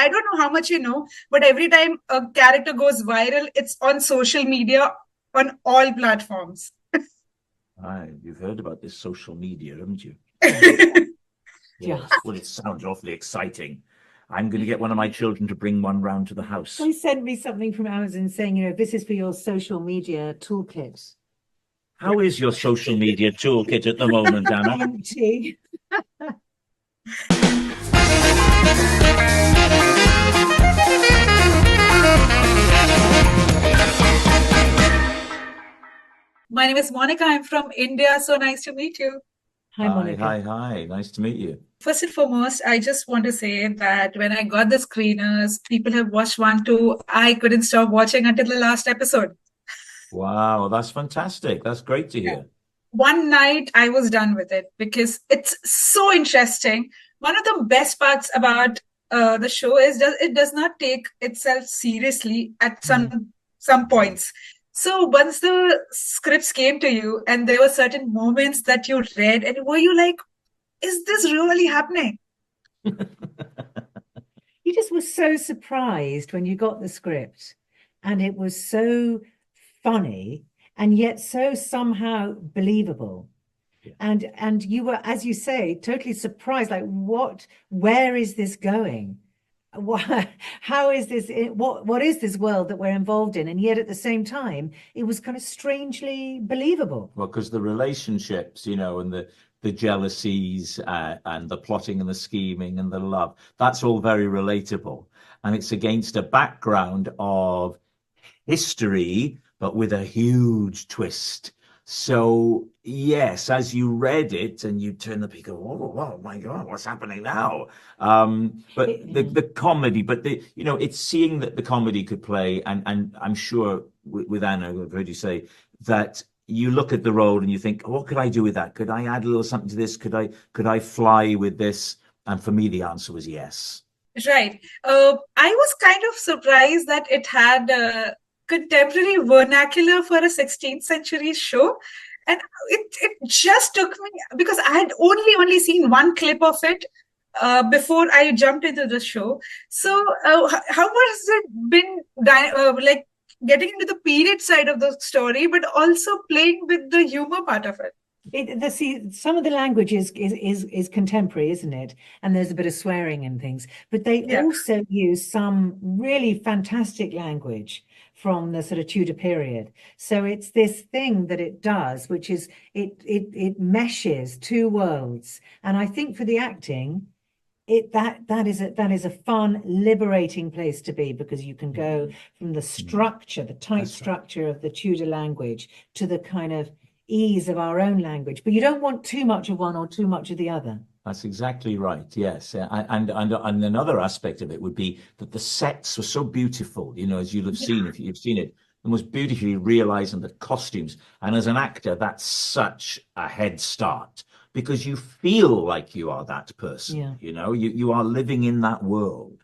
I don't know how much you know, but every time a character goes viral, it's on social media on all platforms. You've heard about this social media, haven't you? Yeah. Well, it sounds awfully exciting. I'm going to get one of my children to bring one round to the house. They sent me something from Amazon saying, this is for your social media toolkit. How is your social media toolkit at the moment, Anna? Empty. My name is Monica. I'm from India. So nice to meet you. Hi, Monica. Hi. Nice to meet you. First and foremost, I just want to say that when I got the screeners, people have watched 1, 2. I couldn't stop watching until the last episode. Wow, that's fantastic. That's great to hear. One night I was done with it because it's so interesting. One of the best parts about the show is that it does not take itself seriously at some points. So once the scripts came to you and there were certain moments that you read, and were you like, is this really happening? You just were so surprised when you got the script, and it was so funny and yet so somehow believable. Yeah. And you were, as you say, totally surprised, like, where is this going? How is this, what is this world that we're involved in? And yet at the same time, it was kind of strangely believable. Well, because the relationships, and the jealousies and the plotting and the scheming and the love, that's all very relatable. And it's against a background of history, but with a huge twist. So, yes, as you read it and you turn the page, go, oh my God, what's happening now? But the comedy, but it's seeing that the comedy could play. And I'm sure with Anna, I've heard you say that you look at the role and you think, what could I do with that? Could I add a little something to this? Could I fly with this? And for me, the answer was yes. Right. I was kind of surprised that it had contemporary vernacular for a 16th century show. And it just took me, because I had only seen one clip of it before I jumped into the show. So how has it been like getting into the period side of the story, but also playing with the humor part of it? Some of the language is contemporary, isn't it? And there's a bit of swearing and things, but they also use some really fantastic language from the sort of Tudor period. So it's this thing that it does, which is it meshes two worlds. And I think for the acting, that is a fun, liberating place to be, because you can go from the structure, the tight structure of the Tudor language, to the kind of ease of our own language, but you don't want too much of one or too much of the other. That's exactly right. Yes, and another aspect of it would be that the sets were so beautiful. As you'll have seen, if you've seen it, the most beautifully realized, and the costumes. And as an actor, that's such a head start, because you feel like you are that person. Yeah. You are living in that world.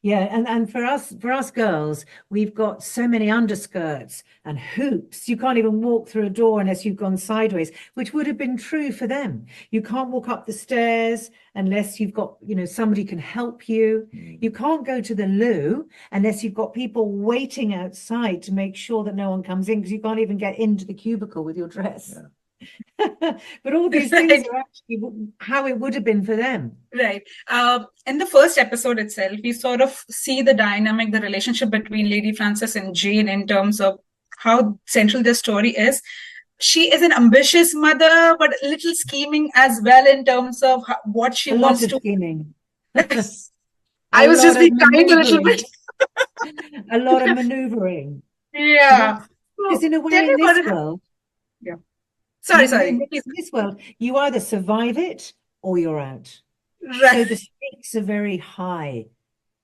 Yeah, and for us girls, we've got so many underskirts and hoops. You can't even walk through a door unless you've gone sideways, which would have been true for them. You can't walk up the stairs unless you've got, somebody can help you. You can't go to the loo unless you've got people waiting outside to make sure that no one comes in, because you can't even get into the cubicle with your dress. Yeah. But all these things are actually how it would have been for them. Right. In the first episode itself, we sort of see the dynamic, the relationship between Lady Frances and Jane in terms of how central the story is. She is an ambitious mother, but a little scheming as well in terms of what she wants to. Scheming. I was just being kind a little bit. A lot of maneuvering. Yeah. Because in a way, in this world. Yeah. Sorry. In this world, you either survive it or you're out. Right. So the stakes are very high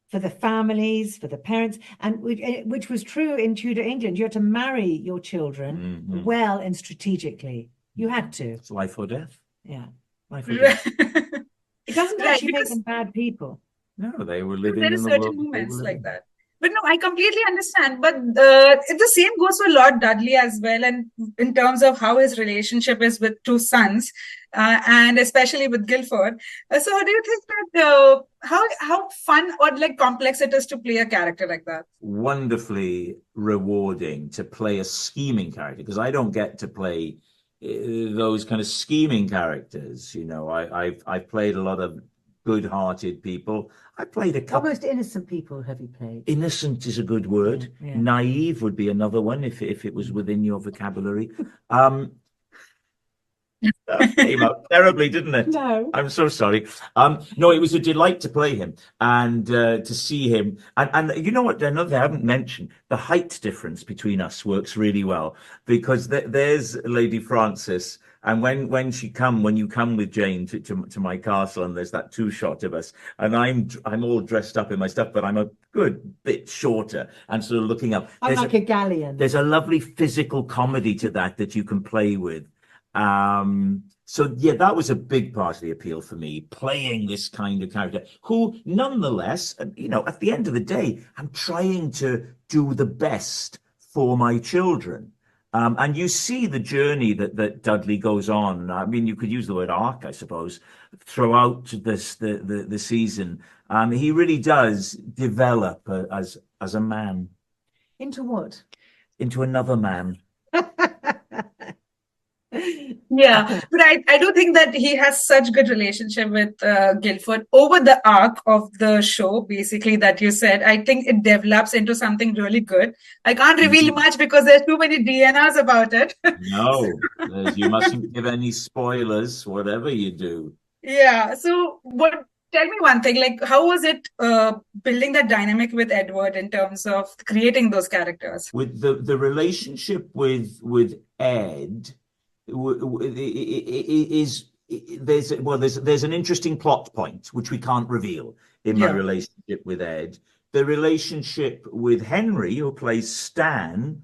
for the families, for the parents, and which was true in Tudor England. You had to marry your children well and strategically. You had to. It's life or death. Yeah. Life or death. It doesn't actually make them bad people. No, they were living in the certain world. Moments like that. But no, I completely understand. But the same goes for Lord Dudley as well, and in terms of how his relationship is with two sons, and especially with Guilford. So, do you think that how fun or like complex it is to play a character like that? Wonderfully rewarding to play a scheming character, because I don't get to play those kind of scheming characters. I've played a lot of good-hearted people. I played a What couple. most innocent people have you played? Innocent is a good word. Yeah. Naive would be another one if it was within your vocabulary. That came out terribly, didn't it? No. I'm so sorry. No, it was a delight to play him and to see him. And you know what? Another thing I haven't mentioned, the height difference between us works really well, because there's Lady Frances. And when you come with Jane to my castle, and there's that two-shot of us, and I'm all dressed up in my stuff, but I'm a good bit shorter and sort of looking up. I'm like a galleon. There's a lovely physical comedy to that you can play with. So yeah, that was a big part of the appeal for me, playing this kind of character who, nonetheless, at the end of the day, I'm trying to do the best for my children. And you see the journey that Dudley goes on. I mean, you could use the word arc, I suppose, throughout the season. He really does develop as a man. Into what? Into another man. Yeah, but I do think that he has such good relationship with Guilford over the arc of the show, basically, that you said. I think it develops into something really good. I can't reveal much because there's too many DNRs about it. No, you mustn't give any spoilers, whatever you do. Yeah, so tell me one thing, like how was it building that dynamic with Edward in terms of creating those characters? With the relationship with Ed, there's an interesting plot point which we can't reveal in my relationship with Ed. The relationship with Henry, who plays Stan,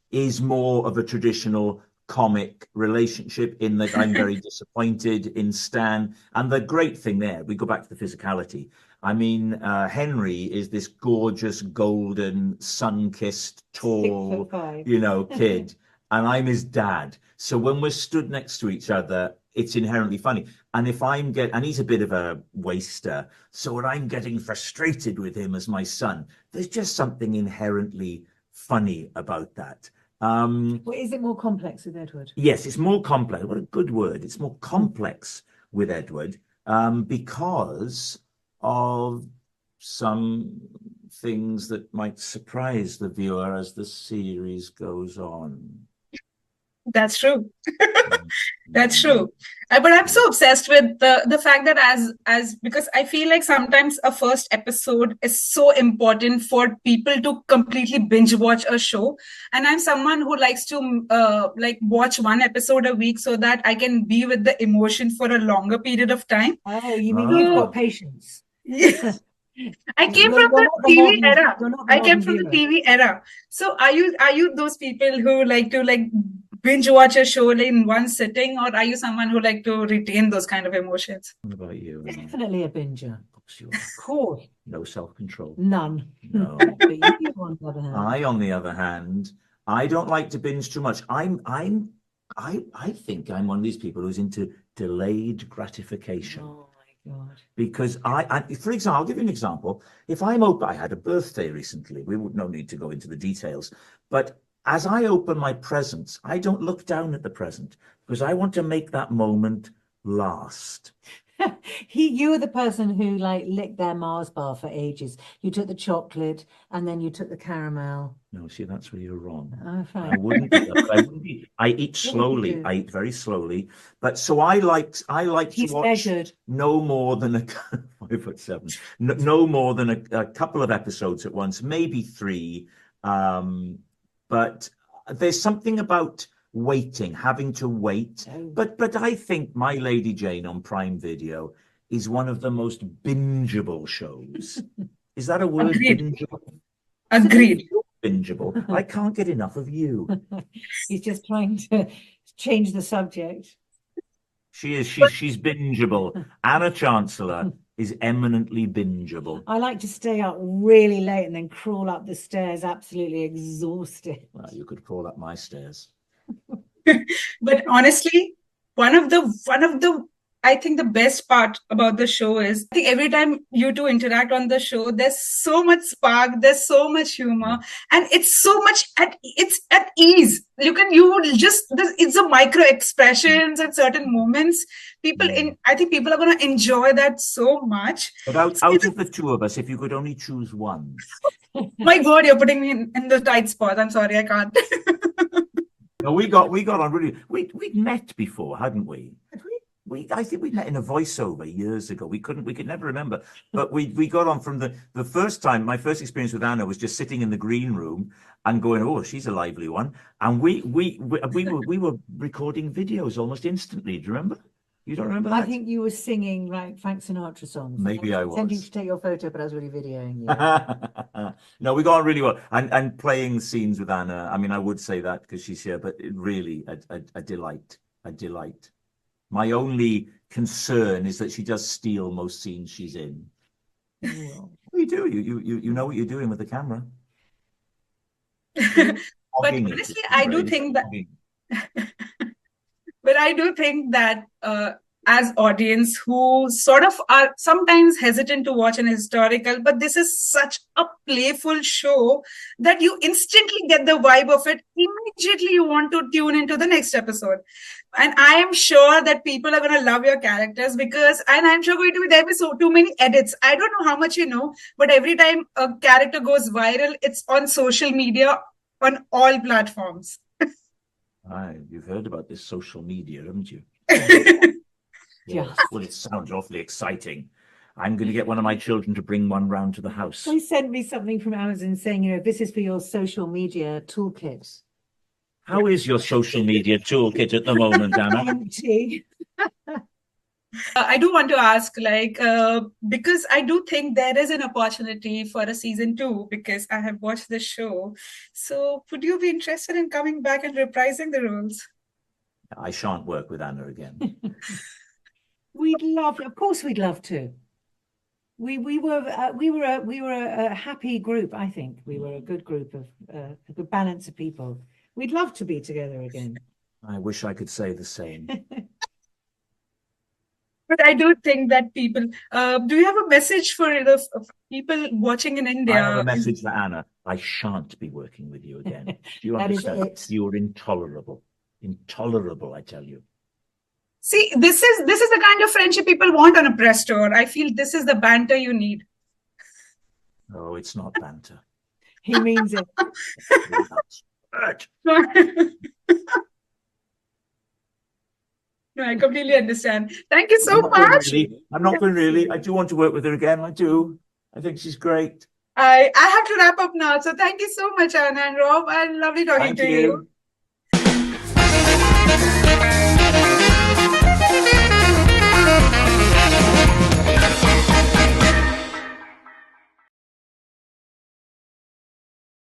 is more of a traditional comic relationship, in that I'm very disappointed in Stan. And the great thing there, we go back to the physicality. I mean, Henry is this gorgeous, golden, sun-kissed, tall, kid. And I'm his dad. So when we're stood next to each other, it's inherently funny. And and he's a bit of a waster. So when I'm getting frustrated with him as my son, there's just something inherently funny about that. Well, is it more complex with Edward? Yes, it's more complex. What a good word. It's more complex with Edward, because of some things that might surprise the viewer as the series goes on. That's true. That's true. But I'm so obsessed with the fact that as because I feel like sometimes a first episode is so important for people to completely binge watch a show. And I'm someone who likes to watch one episode a week so that I can be with the emotion for a longer period of time. Oh, you mean you've got patience? Yes. I came from the TV era. I came from the TV era. So are you those people who like to binge watch a show in one sitting, or are you someone who like to retain those kind of emotions? What about you? Definitely a binger. Of course. No self-control. None. No. But you, on the other hand. On the other hand, I don't like to binge too much. I think I'm one of these people who's into delayed gratification. Oh my God. Because for example, I'll give you an example. If I had a birthday recently. We would no need to go into the details, but as I open my presents, I don't look down at the present, because I want to make that moment last. You were the person who licked their Mars bar for ages. You took the chocolate and then you took the caramel. No, see, that's where you're wrong. Oh, fine. I wouldn't be. I eat slowly. I eat very slowly. But so I like to watch measured. No more than 5'7", no more than a couple of episodes at once, maybe 3. But there's something about waiting, having to wait. But I think My Lady Jane on Prime Video is one of the most bingeable shows. Is that a word? Agreed. Bingeable? Agreed. Bingeable. I can't get enough of you. He's just trying to change the subject. She is. She's bingeable. Anna Chancellor is eminently bingeable. I like to stay up really late and then crawl up the stairs, absolutely exhausted. Well, you could crawl up my stairs. But honestly, one of the I think the best part about the show is I think every time you two interact on the show, there's so much spark, there's so much humor, and it's so much it's at ease. You will just it's a micro expressions at certain moments. I think people are gonna enjoy that so much. But out of the two of us, if you could only choose one. My God, you're putting me in the tight spot. I'm sorry, I can't. No, we got on really. We'd met before, hadn't we? I think we met in a voiceover years ago. We could never remember, but we got on from the first time. My first experience with Anna was just sitting in the green room and going, "Oh, she's a lively one." And we were recording videos almost instantly. Do you remember? You don't remember that? I think you were singing like Frank Sinatra songs. Maybe I was. Intending to take your photo, but I was really videoing you. No, we got on really well. And playing scenes with Anna, I mean, I would say that because she's here, but it really a delight. A delight. My only concern is that she does steal most scenes she's in. Well, you do. You know what you're doing with the camera. But honestly, I do think that. But I do think that as audience who sort of are sometimes hesitant to watch an historical, but this is such a playful show that you instantly get the vibe of it. Immediately you want to tune into the next episode. And I am sure that people are going to love your characters and I'm sure going to be there with so too many edits. I don't know how much you know, but every time a character goes viral, it's on social media on all platforms. You've heard about this social media, haven't you? Yeah. Well, it sounds awfully exciting. I'm going to get one of my children to bring one round to the house. They sent me something from Amazon saying, this is for your social media toolkit. How is your social media toolkit at the moment, Anna? Empty. I do want to ask, because I do think there is an opportunity for a season 2 because I have watched the show. So would you be interested in coming back and reprising the roles? I shan't work with Anna again. Of course we'd love to. We were a happy group, I think. We were a good group of a good balance of people. We'd love to be together again. I wish I could say the same. But I do think that people, do you have a message for the people watching in India? I have a message for Anna. I shan't be working with you again. Do you understand? You're intolerable. Intolerable, I tell you. See, this is the kind of friendship people want on a press tour. I feel this is the banter you need. Oh, it's not banter. He means it. No, I completely understand. Thank you so much. I'm not going really. I do want to work with her again. I do. I think she's great. I have to wrap up now. So thank you so much, Anna and Rob. And lovely talking to you.